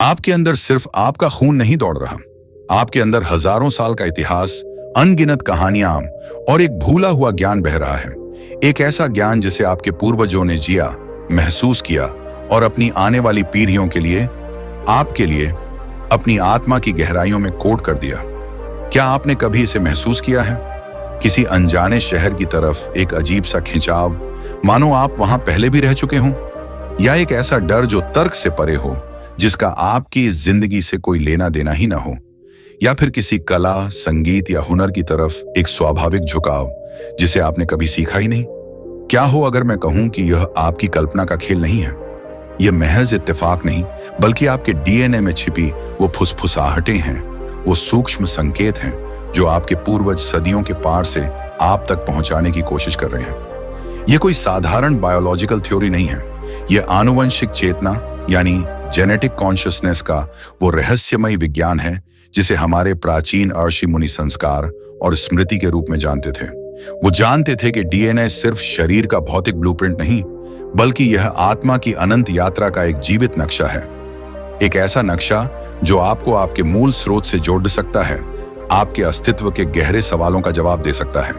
आपके अंदर सिर्फ आपका खून नहीं दौड़ रहा, आपके अंदर हजारों साल का इतिहास, अनगिनत कहानियां और एक भूला हुआ ज्ञान बह रहा है। एक ऐसा ज्ञान जिसे आपके पूर्वजों ने जिया, महसूस किया और अपनी आने वाली पीढ़ियों के लिए, आपके लिए, अपनी आत्मा की गहराइयों में कोड कर दिया। क्या आपने कभी इसे महसूस किया है? किसी अनजाने शहर की तरफ एक अजीब सा खिंचाव, मानो आप वहां पहले भी रह चुके हों, या एक ऐसा डर जो तर्क से परे हो, जिसका आपकी इस जिंदगी से कोई लेना देना ही ना हो, या फिर किसी कला, संगीत या हुनर की तरफ एक स्वाभाविक झुकाव जिसे आपने कभी सीखा ही नहीं। क्या हो अगर मैं कहूं कि यह आपकी कल्पना का खेल नहीं है, यह महज इत्तेफाक नहीं, बल्कि आपके डीएनए में छिपी वो फुसफुसाहटें हैं, वो सूक्ष्म संकेत हैं जो आपके पूर्वज सदियों के पार से आप तक पहुंचाने की कोशिश कर रहे हैं। यह कोई साधारण बायोलॉजिकल थ्योरी नहीं है, यह आनुवंशिक चेतना यानी जेनेटिक कॉन्शियसनेस का वो रहस्यमय विज्ञान है जिसे हमारे प्राचीन ऋषि मुनि संस्कार और स्मृति के रूप में जानते थे। वो जानते थे कि डीएनए सिर्फ शरीर का भौतिक ब्लूप्रिंट नहीं, बल्कि यह आत्मा की अनंत यात्रा का एक जीवित नक्शा है। एक ऐसा नक्शा जो आपको आपके मूल स्रोत से जोड़ सकता है, आपके अस्तित्व के गहरे सवालों का जवाब दे सकता है।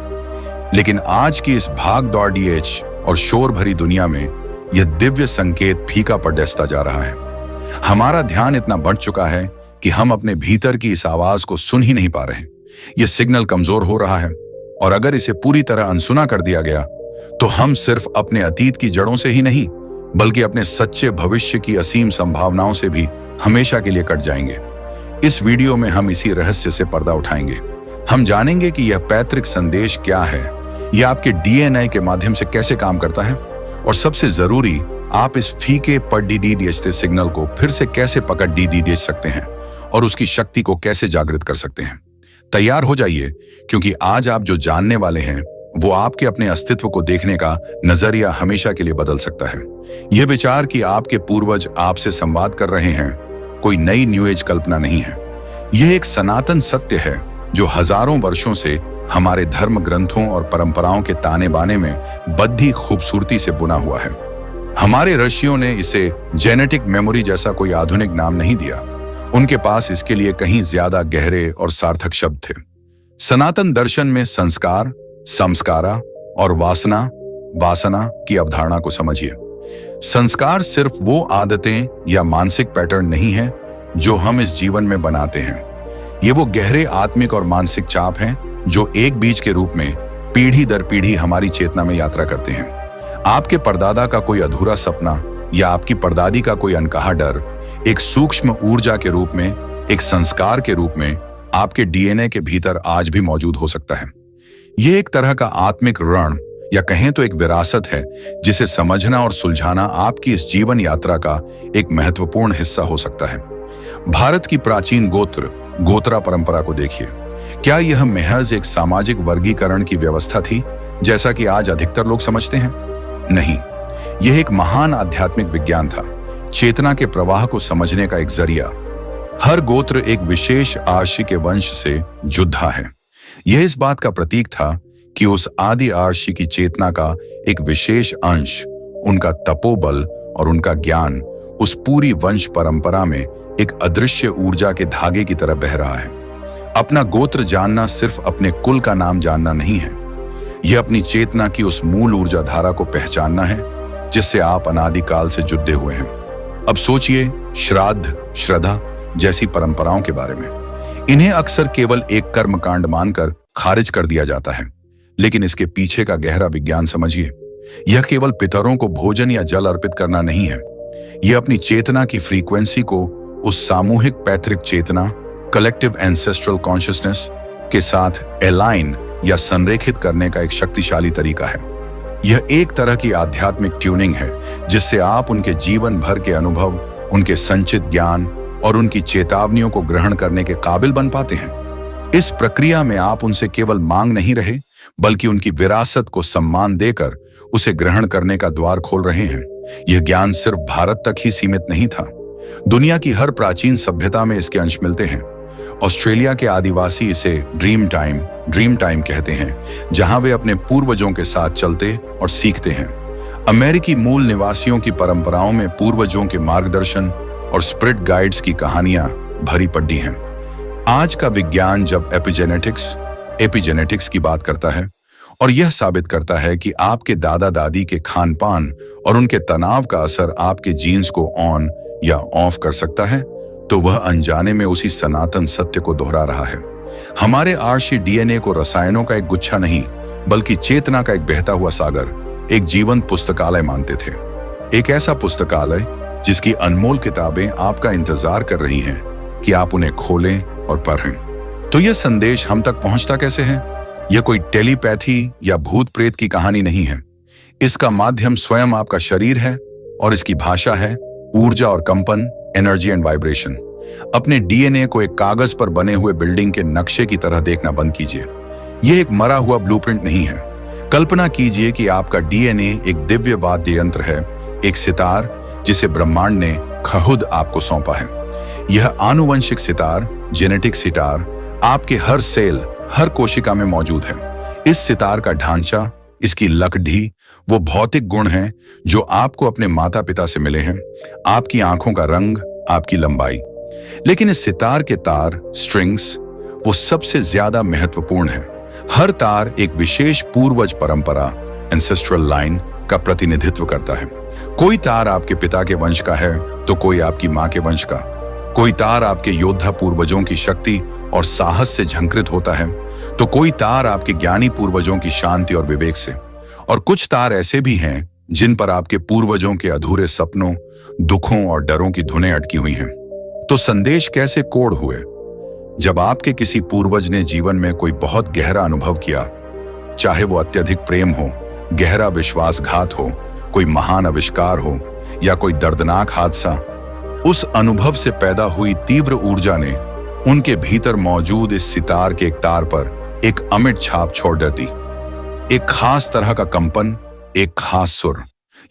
लेकिन आज की इस भाग दौड़ डीएच और शोर भरी दुनिया में यह दिव्य संकेत फीका पड़ता जा रहा है। हमारा ध्यान इतना बढ़ चुका है कि हम अपने भीतर की इस आवाज को सुन ही नहीं पा रहे। यह सिग्नल कमजोर हो रहा है, और अगर इसे पूरी तरह अनसुना कर दिया गया तो हम सिर्फ अपने अतीत की जड़ों से ही नहीं, बल्कि अपने सच्चे भविष्य की असीम संभावनाओं से भी हमेशा के लिए कट जाएंगे। इस वीडियो में हम इसी रहस्य से पर्दा उठाएंगे। हम जानेंगे कि यह पैतृक संदेश क्या है, यह आपके डीएनए के माध्यम से कैसे काम करता है, और सबसे जरूरी, आप इस फीके पर डीडीएच सिग्नल को फिर से कैसे पकड़ डीडीएच सकते हैं और उसकी शक्ति को कैसे जागृत कर सकते हैं। तैयार हो जाइए, क्योंकि आज आप जो जानने वाले हैं वो आपके अपने अस्तित्व को देखने का नजरिया हमेशा के लिए बदल सकता है। यह विचार कि आपके पूर्वज आपसे संवाद कर रहे हैं कोई नई न्यू एज कल्पना नहीं है। यह एक सनातन सत्य है जो हजारों वर्षों से हमारे धर्म ग्रंथों और परंपराओं के ताने बाने में बद्धी खूबसूरती से बुना हुआ है। हमारे ऋषियों ने इसे जेनेटिक मेमोरी जैसा कोई आधुनिक नाम नहीं दिया, उनके पास इसके लिए कहीं ज्यादा गहरे और सार्थक शब्द थे। सनातन दर्शन में संस्कार, संस्कारा और वासना की अवधारणा को समझिए। संस्कार सिर्फ वो आदतें या मानसिक पैटर्न नहीं है जो हम इस जीवन में बनाते हैं। ये वो गहरे आत्मिक और मानसिक चाप हैं जो एक बीज के रूप में पीढ़ी दर पीढ़ी हमारी चेतना में यात्रा करते हैं। आपके परदादा का कोई अधूरा सपना या आपकी परदादी का कोई अनकहा डर एक सूक्ष्म ऊर्जा के रूप में, एक संस्कार के रूप में आपके डीएनए के भीतर आज भी मौजूद हो सकता है। यह एक तरह का आत्मिक ऋण या कहें तो एक विरासत है जिसे समझना और सुलझाना आपकी इस जीवन यात्रा का एक महत्वपूर्ण हिस्सा हो सकता है। भारत की प्राचीन गोत्रा परंपरा को देखिए। क्या यह महज एक सामाजिक वर्गीकरण की व्यवस्था थी जैसा कि आज अधिकतर लोग समझते हैं? नहीं, यह एक महान आध्यात्मिक विज्ञान था, चेतना के प्रवाह को समझने का एक जरिया। हर गोत्र एक विशेष आर्षि के वंश से जुड़ा है। यह इस बात का प्रतीक था कि उस आदि आर्षि की चेतना का एक विशेष अंश, उनका तपोबल और उनका ज्ञान उस पूरी वंश परंपरा में एक अदृश्य ऊर्जा के धागे की तरह बह रहा है। अपना गोत्र जानना सिर्फ अपने कुल का नाम जानना नहीं है, यह अपनी चेतना की उस मूल ऊर्जा धारा को पहचानना है जिससे आप अनादिकाल से जुड़े हुए हैं। अब सोचिए श्राद्ध, श्रद्धा जैसी परंपराओं के बारे में। इन्हें अक्सर केवल एक कर्मकांड मानकर खारिज कर दिया जाता है, लेकिन इसके पीछे का गहरा विज्ञान समझिए। यह केवल पितरों को भोजन या जल अर्पित करना नहीं है, यह अपनी चेतना की फ्रीक्वेंसी को उस सामूहिक पैतृक चेतना, कलेक्टिव एंसेस्ट्रल कॉन्शियसनेस के साथ एलाइन या संरेखित करने का एक शक्तिशाली तरीका है। यह एक तरह की आध्यात्मिक ट्यूनिंग है जिससे आप उनके जीवन भर के अनुभव, उनके संचित ज्ञान और उनकी चेतावनियों को ग्रहण करने के काबिल बन पाते हैं। इस प्रक्रिया में आप उनसे केवल मांग नहीं रहे, बल्कि उनकी विरासत को सम्मान देकर उसे ग्रहण करने का द्वार खोल रहे हैं। यह ज्ञान सिर्फ भारत तक ही सीमित नहीं था, दुनिया की हर प्राचीन सभ्यता में इसके अंश मिलते हैं। ऑस्ट्रेलिया के आदिवासी इसे ड्रीम टाइम कहते हैं, जहां वे अपने पूर्वजों के साथ चलते और सीखते हैं। अमेरिकी मूल निवासियों की परंपराओं में पूर्वजों के मार्गदर्शन, और स्प्रिट गाइड्स की कहानियां भरी पड़ी हैं। आज का विज्ञान जब एपिजेनेटिक्स की बात करता है और यह साबित करता है कि आपके दादा दादी के खान पान और उनके तनाव का असर आपके जीन्स को ऑन या ऑफ कर सकता है, तो वह अनजाने में उसी सनातन सत्य को दोहरा रहा है। हमारे आर्षी डीएनए को रसायनों का एक गुच्छा नहीं, बल्कि चेतना का एक बहता हुआ सागर, एक जीवंत पुस्तकालय मानते थे। एक ऐसा पुस्तकालय जिसकी अनमोल किताबें आपका इंतजार कर रही हैं कि आप उन्हें खोलें और पढ़ें। तो यह संदेश हम तक पहुंचता कैसे है? यह कोई टेलीपैथी या भूत प्रेत की कहानी नहीं है। इसका माध्यम स्वयं आपका शरीर है और इसकी भाषा है ऊर्जा और कंपन, एनर्जी एंड वाइब्रेशन। अपने डीएनए को एक कागज पर बने हुए बिल्डिंग के नक्शे की तरह देखना बंद कीजिए। यह एक मरा हुआ ब्लूप्रिंट नहीं है। कल्पना कीजिए कि आपका डीएनए एक दिव्य वाद्य यंत्र है, एक सितार जिसे ब्रह्मांड ने खुद आपको सौंपा है। यह आनुवंशिक सितार, जेनेटिक सितार, आपके हर सेल, हर कोशिका में मौजूद है। इस सितार का ढांचा, इसकी लकड़ी, वो भौतिक गुण हैं जो आपको अपने माता पिता से मिले हैं, आपकी आंखों का रंग, आपकी लंबाई। लेकिन इस सितार के तार, स्ट्रिंग्स, वो सबसे ज्यादा महत्वपूर्ण है। हर तार एक विशेष पूर्वज परंपरा, एंसेस्ट्रल लाइन का प्रतिनिधित्व करता है। कोई तार आपके पिता के वंश का है तो कोई आपकी मां के वंश का। कोई तार आपके योद्धा पूर्वजों की शक्ति और साहस से झंकृत होता है तो कोई तार आपके ज्ञानी पूर्वजों की शांति और विवेक से। और कुछ तार ऐसे भी हैं जिन पर आपके पूर्वजों के अधूरे सपनों, दुखों और डरों की धुनें अटकी हुई हैं। तो संदेश कैसे कोड हुए? जब आपके किसी पूर्वज ने जीवन में कोई बहुत गहरा अनुभव किया, चाहे वो अत्यधिक प्रेम हो, गहरा विश्वासघात हो, कोई महान आविष्कार हो या कोई दर्दनाक हादसा, उस अनुभव से पैदा हुई तीव्र ऊर्जा ने उनके भीतर मौजूद इस सितार के एक तार पर एक अमिट छाप छोड़ देती। एक खास तरह का कंपन, एक खास सुर।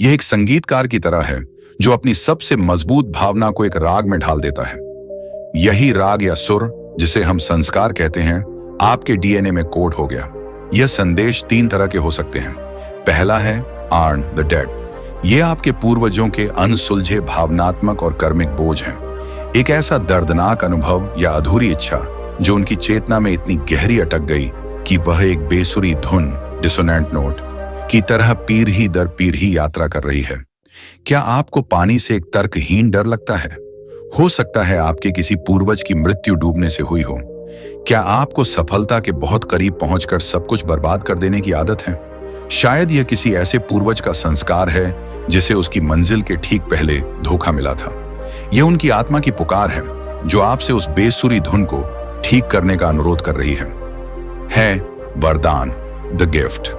यह एक संगीतकार की तरह है जो अपनी सबसे मजबूत भावना को एक राग में ढाल देता है। यही राग या सुर, जिसे हम संस्कार कहते हैं, आपके डीएनए में कोड हो गया। यह संदेश 3 तरह के हो सकते हैं। पहला है आर्न द डेड। यह आपके पूर्वजों के अनसुलझे भावनात्मक और कर्मिक बोझ हैं। एक ऐसा दर्दनाक अनुभव या अधूरी इच्छा जो उनकी चेतना में इतनी गहरी अटक गई कि वह एक बेसुरी धुन, डिसोनेंट नोट की तरह पीढ़ी दर पीढ़ी यात्रा कर रही है। क्या आपको पानी से एक तर्कहीन डर लगता है? हो सकता है आपके किसी पूर्वज की मृत्यु डूबने से हुई हो। क्या आपको सफलता के बहुत करीब पहुंचकर सब कुछ बर्बाद कर देने की आदत है? शायद यह किसी ऐसे पूर्वज का संस्कार है जिसे उसकी मंजिल के ठीक पहले धोखा मिला था। यह उनकी आत्मा की पुकार है जो आपसे उस बेसुरी धुन को ठीक करने का अनुरोध कर रही है वरदान, द गिफ्ट।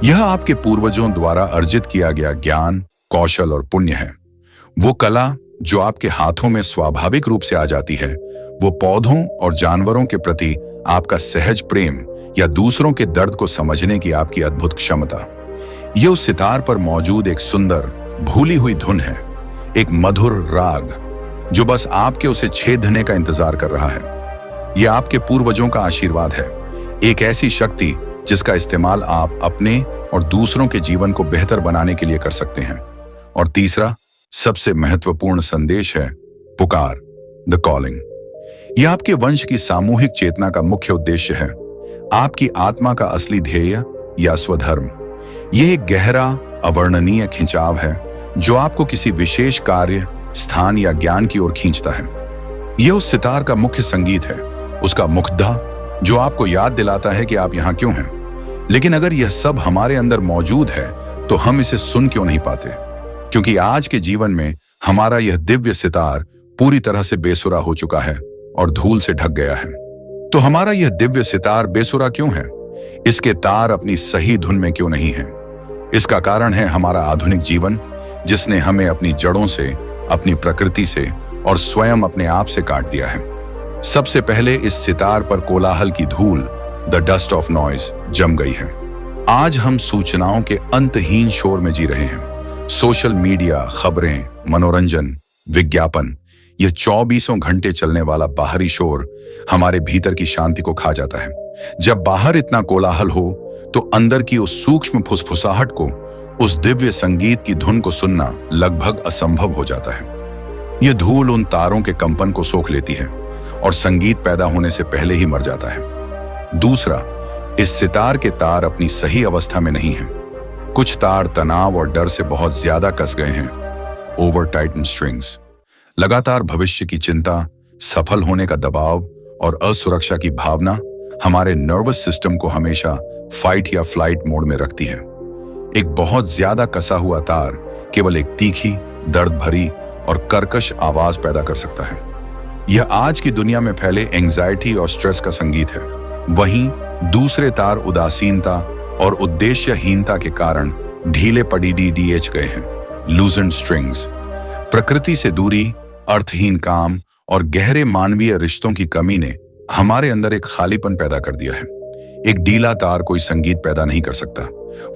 यह आपके पूर्वजों द्वारा अर्जित किया गया ज्ञान, कौशल और पुण्य है। वो कला जो आपके हाथों में स्वाभाविक रूप से आ जाती है, वो पौधों और जानवरों के प्रति आपका सहज प्रेम या दूसरों के दर्द को समझने की आपकी अद्भुत क्षमता। यह उस सितार पर मौजूद एक सुंदर, भूली हुई धुन है, एक मधुर राग जो बस आपके उसे छेदने का इंतजार कर रहा है। यह आपके पूर्वजों का आशीर्वाद है, एक ऐसी शक्ति जिसका इस्तेमाल आप अपने और दूसरों के जीवन को बेहतर बनाने के लिए कर सकते हैं। और तीसरा, सबसे महत्वपूर्ण संदेश है पुकार, द कॉलिंग। यह आपके वंश की सामूहिक चेतना का मुख्य उद्देश्य है, आपकी आत्मा का असली ध्येय या स्वधर्म। यह एक गहरा, अवर्णनीय खिंचाव है जो आपको किसी विशेष कार्य, स्थान या ज्ञान की ओर खींचता है। यह उस सितार का मुख्य संगीत है, उसका मुग्धा जो आपको याद दिलाता है कि आप यहां क्यों हैं। लेकिन अगर यह सब हमारे अंदर मौजूद है तो हम इसे सुन क्यों नहीं पाते? क्योंकि आज के जीवन में हमारा यह दिव्य सितार पूरी तरह से बेसुरा हो चुका है और धूल से ढक गया है। तो हमारा यह दिव्य सितार बेसुरा क्यों है? इसके तार अपनी सही धुन में क्यों नहीं है? इसका कारण है हमारा आधुनिक जीवन, जिसने हमें अपनी जड़ों से, अपनी प्रकृति से और स्वयं अपने आप से काट दिया है। सबसे पहले इस सितार पर कोलाहल की धूल, द डस्ट ऑफ नॉइज, जम गई है। आज हम सूचनाओं के अंतहीन शोर में जी रहे हैं। सोशल मीडिया, खबरें, मनोरंजन, विज्ञापन, यह 24 घंटे चलने वाला बाहरी शोर हमारे भीतर की शांति को खा जाता है। जब बाहर इतना कोलाहल हो तो अंदर की उस सूक्ष्म फुसफुसाहट को, उस दिव्य संगीत की धुन को सुनना लगभग असंभव हो जाता है। यह धूल उन तारों के कंपन को सोख लेती है और संगीत पैदा होने से पहले ही मर जाता है। दूसरा, इस सितार के तार अपनी सही अवस्था में नहीं हैं। कुछ तार तनाव और डर से बहुत ज्यादा कस गए हैं, ओवर टाइटन स्ट्रिंग्स। लगातार भविष्य की चिंता, सफल होने का दबाव और असुरक्षा की भावना हमारे नर्वस सिस्टम को हमेशा फाइट या फ्लाइट मोड में रखती है। एक बहुत ज्यादा कसा हुआ तार केवल एक तीखी, दर्द भरी और कर्कश आवाज पैदा कर सकता है। यह आज की दुनिया में फैले एंजाइटी और स्ट्रेस का संगीत है। वहीं दूसरे तार उदासीनता और उद्देश्यहीनता के कारण ढीले पड़ी डीडीएच गए हैं, लूजेंड स्ट्रिंग्स। प्रकृति से दूरी, अर्थहीन काम और गहरे मानवीय रिश्तों की कमी ने हमारे अंदर एक खालीपन पैदा कर दिया है। एक ढीला तार कोई संगीत पैदा नहीं कर सकता,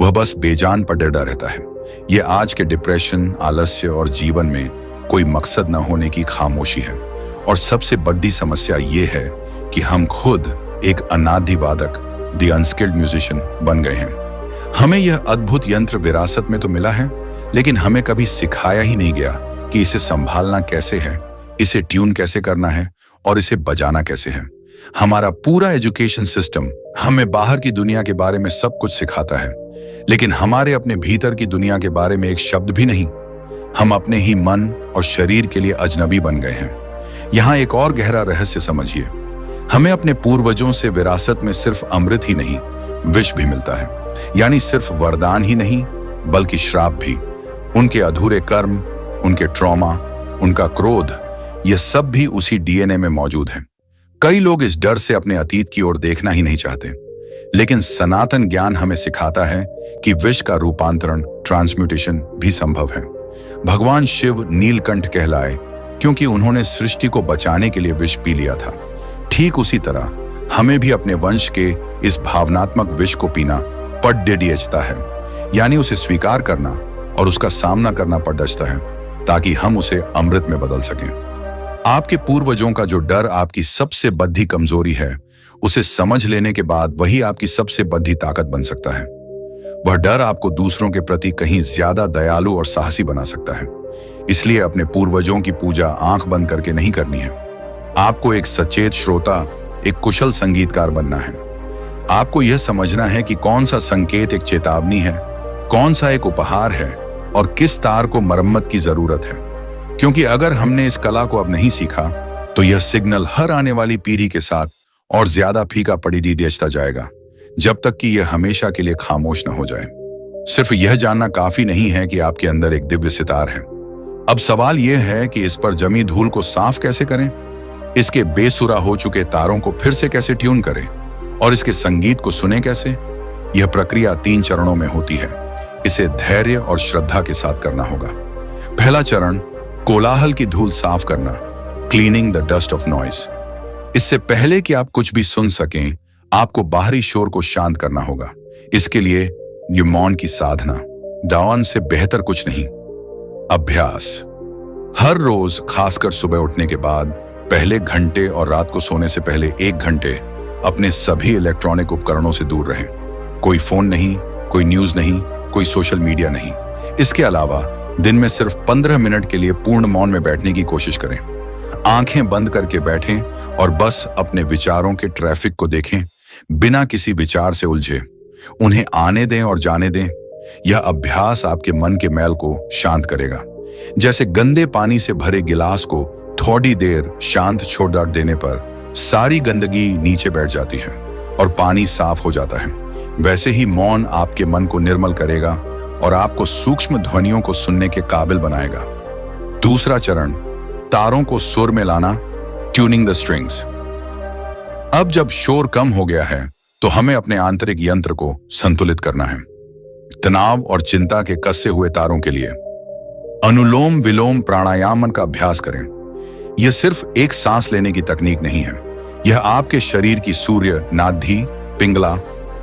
वह बस बेजान पर डरा रहता है। यह आज के डिप्रेशन, आलस्य और जीवन में कोई मकसद न होने की खामोशी है। और सबसे बड़ी समस्या ये है कि हम खुद एक अनादि वादक, द अनस्किल्ड म्यूजिशियन बन गए हैं। हमें यह अद्भुत यंत्र विरासत में तो मिला है, लेकिन हमें कभी सिखाया ही नहीं गया कि इसे संभालना कैसे है, इसे ट्यून कैसे करना है और इसे बजाना कैसे है। हमारा पूरा एजुकेशन सिस्टम हमें बाहर की दुनिया के बारे में सब कुछ सिखाता है, लेकिन हमारे अपने भीतर की दुनिया के बारे में एक शब्द भी नहीं। हम अपने ही मन और शरीर के लिए अजनबी बन गए हैं। यहाँ एक और गहरा रहस्य समझिए। हमें अपने पूर्वजों से विरासत में सिर्फ अमृत ही नहीं, विष भी मिलता है। यानी सिर्फ वरदान ही नहीं, बल्कि श्राप भी। उनके अधूरे कर्म, उनके ट्रॉमा, उनका क्रोध, यह सब भी उसी डीएनए में मौजूद है। कई लोग इस डर से अपने अतीत की ओर देखना ही नहीं चाहते, लेकिन सनातन ज्ञान हमें सिखाता है कि विष का रूपांतरण, ट्रांसम्यूटेशन भी संभव है। भगवान शिव नीलकंठ कहलाए क्योंकि उन्होंने सृष्टि को बचाने के लिए विष पी लिया था। ठीक उसी तरह हमें भी अपने वंश के इस भावनात्मक विष को पीना पड़ डीडीएचता है, यानी उसे स्वीकार करना और उसका सामना करना पड़ता है, ताकि हम उसे अमृत में बदल सकें। आपके पूर्वजों का जो डर आपकी सबसे बड़ी कमजोरी है, उसे समझ लेने के बाद वही आपकी सबसे बड़ी ताकत बन सकता है। वह डर आपको दूसरों के प्रति कहीं ज्यादा दयालु और साहसी बना सकता है। इसलिए अपने पूर्वजों की पूजा आंख बंद करके नहीं करनी है। आपको एक सचेत श्रोता, एक कुशल संगीतकार बनना है। आपको यह समझना है कि कौन सा संकेत एक चेतावनी है, कौन सा एक उपहार है और किस तार को मरम्मत की जरूरत है। क्योंकि अगर हमने इस कला को अब नहीं सीखा, तो यह सिग्नल हर आने वाली पीढ़ी के साथ और ज्यादा फीका पड़ी डीडीएचता जाएगा, जब तक कि यह हमेशा के लिए खामोश न हो जाए। सिर्फ यह जानना काफी नहीं है कि आपके अंदर एक दिव्य सितार है। अब सवाल यह है कि इस पर जमी धूल को साफ कैसे करें, इसके बेसुरा हो चुके तारों को फिर से कैसे ट्यून करें और इसके संगीत को सुने कैसे। यह प्रक्रिया 3 चरणों में होती है। इसे धैर्य और श्रद्धा के साथ करना होगा। पहला चरण, कोलाहल की धूल साफ करना, cleaning the dust of noise. इससे पहले कि आप कुछ भी सुन सकें, आपको बाहरी शोर को शांत करना होगा। इसके लिए ये मौन की साधना, दावन से बेहतर कुछ नहीं। अभ्यास, हर रोज खासकर सुबह उठने के बाद पहले घंटे और रात को सोने से पहले 1 घंटे अपने सभी इलेक्ट्रॉनिक उपकरणों से दूर रहें। कोई फोन नहीं, कोई न्यूज नहीं, कोई सोशल मीडिया नहीं। इसके अलावा दिन में सिर्फ 15 मिनट के लिए पूर्ण मौन में बैठने की कोशिश करें। आंखें बंद करके बैठें और बस अपने विचारों के ट्रैफिक को देखें, बिना किसी विचार से उलझे। उन्हें आने दें और जाने दें। यह अभ्यास आपके मन के मैल को शांत करेगा। जैसे गंदे पानी से भरे गिलास को थोड़ी देर शांत छोड़ देने पर सारी गंदगी नीचे बैठ जाती है और पानी साफ हो जाता है, वैसे ही मौन आपके मन को निर्मल करेगा और आपको सूक्ष्म ध्वनियों को सुनने के काबिल बनाएगा। दूसरा चरण, तारों को सुर में लाना, ट्यूनिंग द स्ट्रिंग्स। अब जब शोर कम हो गया है, तो हमें अपने आंतरिक यंत्र को संतुलित करना है। तनाव और चिंता के कसे हुए तारों के लिए अनुलोम विलोम प्राणायाम का अभ्यास करें। यह सिर्फ एक सांस लेने की तकनीक नहीं है, यह आपके शरीर की सूर्य नाड़ी, पिंगला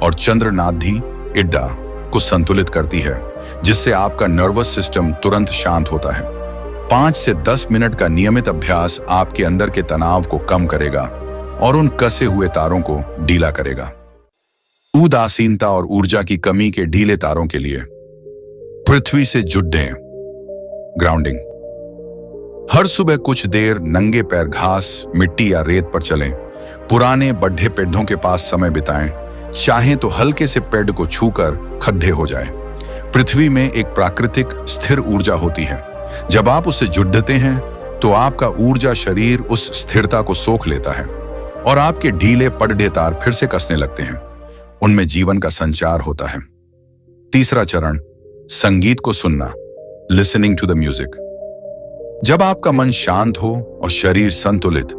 और चंद्र नाड़ी, इड्डा को संतुलित करती है, जिससे आपका नर्वस सिस्टम तुरंत शांत होता है। 5 से 10 मिनट का नियमित अभ्यास आपके अंदर के तनाव को कम करेगा और उन कसे हुए तारों को ढीला करेगा। उदासीनता और ऊर्जा की कमी के ढीले तारों के लिए पृथ्वी से जुड़ दें, ग्राउंडिंग। हर सुबह कुछ देर नंगे पैर घास, मिट्टी या रेत पर चलें। पुराने बड्ढे पेड़ों के पास समय बिताएं। चाहें तो हल्के से पेड़ को छूकर खड्डे हो जाएं। पृथ्वी में एक प्राकृतिक स्थिर ऊर्जा होती है। जब आप उससे जुड़ते हैं तो आपका ऊर्जा शरीर उस स्थिरता को सोख लेता है और आपके ढीले पड़े तार फिर से कसने लगते हैं। उनमें जीवन का संचार होता है। तीसरा चरण, संगीत को सुनना, लिसनिंग टू द म्यूजिक। जब आपका मन शांत हो और शरीर संतुलित,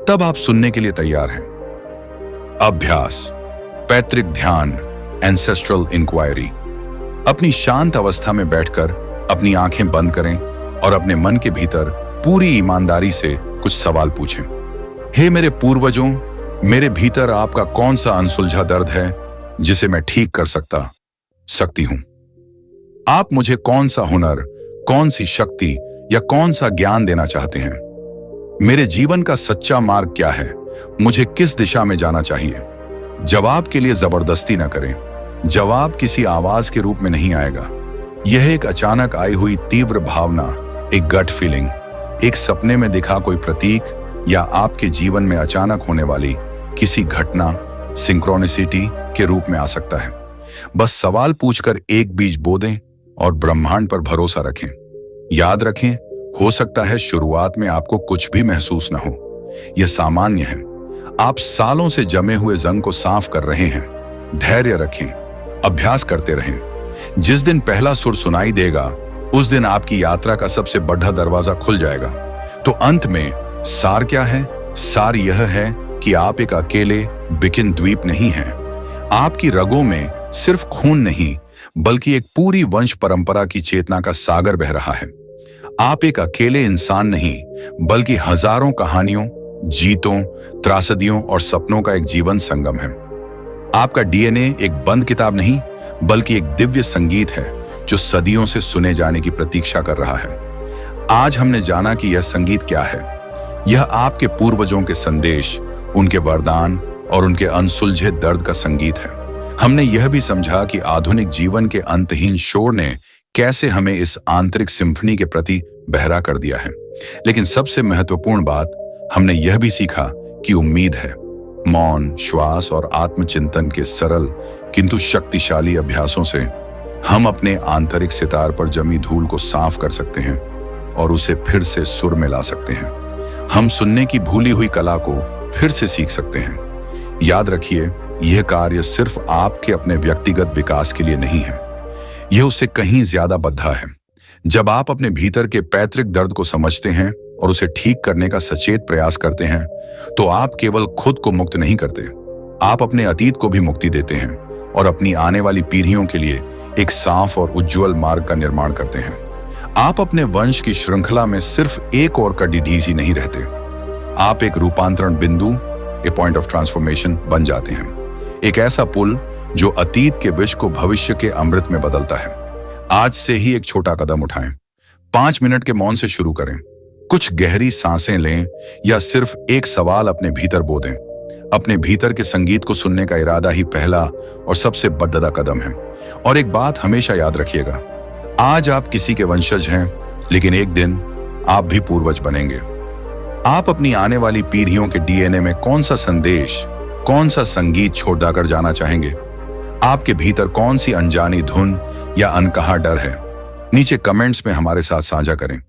तब आप सुनने के लिए तैयार हैं। अभ्यास, पैतृक ध्यान, एंसेस्ट्रल इंक्वायरी। अपनी शांत अवस्था में बैठकर अपनी आंखें बंद करें और अपने मन के भीतर पूरी ईमानदारी से कुछ सवाल पूछें। हे मेरे पूर्वजों, मेरे भीतर आपका कौन सा अनसुलझा दर्द है जिसे मैं ठीक कर सकती हूं? आप मुझे कौन सा हुनर, कौन सी शक्ति या कौन सा ज्ञान देना चाहते हैं? मेरे जीवन का सच्चा मार्ग क्या है? मुझे किस दिशा में जाना चाहिए? जवाब के लिए जबरदस्ती न करें। जवाब किसी आवाज के रूप में नहीं आएगा। यह एक अचानक आई हुई तीव्र भावना, एक गट फीलिंग, एक सपने में दिखा कोई प्रतीक या आपके जीवन में अचानक होने वाली किसी घटना, सिंक्रोनिसिटी के रूप में आ सकता है। बस सवाल पूछकर एक बीज बो दें और ब्रह्मांड पर भरोसा रखें। याद रखें, हो सकता है शुरुआत में आपको कुछ भी महसूस न हो। यह सामान्य है। आप सालों से जमे हुए जंग को साफ कर रहे हैं। धैर्य रखें, अभ्यास करते रहें। जिस दिन पहला सुर सुनाई देगा, उस दिन आपकी यात्रा का सबसे बड़ा दरवाजा खुल जाएगा। तो अंत में सार क्या है? सार यह है कि आप एक अकेले बिकिन द्वीप नहीं हैं। आपकी रगों में सिर्फ खून नहीं, बल्कि एक पूरी वंश परंपरा की चेतना का सागर बह रहा है। आप एक अकेले इंसान नहीं, बल्कि हजारों कहानियों, जीतों, त्रासदियों और सपनों का एक जीवन संगम है। आपका डीएनए एक बंद किताब नहीं, बल्कि एक दिव्य संगीत है जो सदियों से सुने जाने की प्रतीक्षा कर रहा है। आज हमने जाना कि यह संगीत क्या है। यह आपके पूर्वजों के संदेश, उनके वरदान और उनके अनसुलझे दर्द का संगीत है। हमने यह भी समझा कि आधुनिक जीवन के अंतहीन शोर ने कैसे हमें इस आंतरिक सिम्फनी के प्रति बहरा कर दिया है। लेकिन सबसे महत्वपूर्ण बात, हमने यह भी सीखा कि उम्मीद है। मौन, श्वास और आत्मचिंतन के सरल किंतु शक्तिशाली अभ्यासों से हम अपने आंतरिक सितार पर जमी धूल को साफ कर सकते हैं और उसे फिर से सुर में ला सकते हैं। हम सुनने की भूली हुई कला को फिर से सीख सकते हैं। याद रखिए, यह कार्य सिर्फ आपके अपने व्यक्तिगत विकास के लिए नहीं है, यह उससे कहीं ज्यादा बद्धा है। जब आप अपने भीतर के पैतृक दर्द को समझते हैं और उसे ठीक करने का सचेत प्रयास करते हैं, तो आप केवल खुद को मुक्त नहीं करते, आप अपने अतीत को भी मुक्ति देते हैं और अपनी आने वाली पीढ़ियों के लिए एक साफ और उज्जवल मार्ग का निर्माण करते हैं। आप अपने वंश की श्रृंखला में सिर्फ एक और कड़ी ढीसी नहीं रहते, आप एक रूपांतरण बिंदु, ए पॉइंट ऑफ ट्रांसफॉर्मेशन बन जाते हैं। एक ऐसा पुल जो अतीत के विष को भविष्य के अमृत में बदलता है। आज से ही एक छोटा कदम उठाएं। 5 मिनट के मौन से शुरू करें। कुछ गहरी सांसें लें या सिर्फ एक सवाल अपने भीतर बो दें। अपने भीतर के संगीत को सुनने का इरादा ही पहला और सबसे बड़ा कदम है। और एक बात हमेशा याद रखिएगा, आज आप किसी के वंशज हैं, लेकिन एक दिन आप भी पूर्वज बनेंगे। आप अपनी आने वाली पीढ़ियों के डीएनए में कौन सा संदेश, कौन सा संगीत छोड़ कर जाना चाहेंगे? आपके भीतर कौन सी अनजानी धुन या अनकहा डर है? नीचे कमेंट्स में हमारे साथ साझा करें।